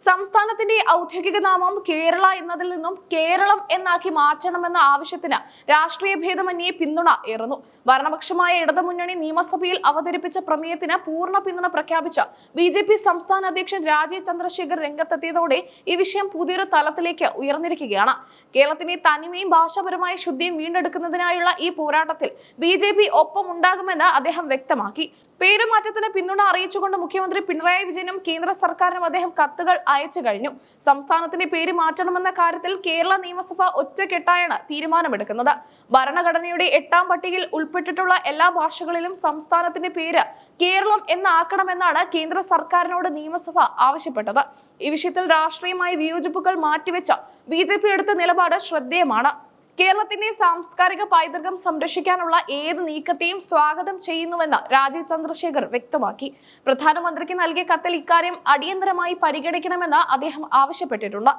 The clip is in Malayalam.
സംസ്ഥാനത്തിന്റെ ഔദ്യോഗിക നാമം കേരള എന്നതിൽ നിന്നും കേരളം എന്നാക്കി മാറ്റണമെന്ന ആവശ്യത്തിന് രാഷ്ട്രീയ ഭേദമന്യേ പിന്തുണ ഏറുന്നു. ഭരണപക്ഷമായ ഇടതുമുന്നണി നിയമസഭയിൽ അവതരിപ്പിച്ച പ്രമേയത്തിന് പൂർണ്ണ പിന്തുണ പ്രഖ്യാപിച്ച ബി.ജെ.പി. സംസ്ഥാന അധ്യക്ഷൻ രാജീവ് ചന്ദ്രശേഖർ രംഗത്തെത്തിയതോടെ ഈ വിഷയം പുതിയൊരു തലത്തിലേക്ക് ഉയർന്നിരിക്കുകയാണ്. കേരളത്തിന്റെ തനിമയും ഭാഷാപരമായ ശുദ്ധിയും വീണ്ടെടുക്കുന്നതിനായുള്ള ഈ പോരാട്ടത്തിൽ ബി.ജെ.പി. ഒപ്പമുണ്ടാകുമെന്ന് അദ്ദേഹം വ്യക്തമാക്കി. പേരുമാറ്റത്തിന് പിന്തുണ അറിയിച്ചുകൊണ്ട് മുഖ്യമന്ത്രി പിണറായി വിജയനും കേന്ദ്ര സർക്കാരിനും അദ്ദേഹം കത്തുകൾ അയച്ചു കഴിഞ്ഞു. സംസ്ഥാനത്തിന്റെ പേര് മാറ്റണമെന്ന കാര്യത്തിൽ കേരള നിയമസഭ ഒറ്റക്കെട്ടായാണ് തീരുമാനമെടുക്കുന്നത്. ഭരണഘടനയുടെ 8ാം പട്ടികയിൽ ഉൾപ്പെട്ടിട്ടുള്ള എല്ലാ ഭാഷകളിലും സംസ്ഥാനത്തിന്റെ പേര് കേരളം എന്നാക്കണമെന്നാണ് കേന്ദ്ര സർക്കാരിനോട് നിയമസഭ ആവശ്യപ്പെട്ടത്. ഈ വിഷയത്തിൽ രാഷ്ട്രീയമായ വിയോജിപ്പുകൾ മാറ്റിവെച്ച ബി.ജെ.പി. എടുത്ത നിലപാട് ശ്രദ്ധേയമാണ്. കേരളത്തിന്റെ സാംസ്കാരിക പൈതൃകം സംരക്ഷിക്കാനുള്ള ഏത് നീക്കത്തെയും സ്വാഗതം ചെയ്യുന്നുവെന്ന് രാജീവ് ചന്ദ്രശേഖർ വ്യക്തമാക്കി. പ്രധാനമന്ത്രിക്ക് നൽകിയ കത്തിൽ ഇക്കാര്യം അടിയന്തരമായി പരിഗണിക്കണമെന്ന് അദ്ദേഹം ആവശ്യപ്പെട്ടിട്ടുണ്ട്.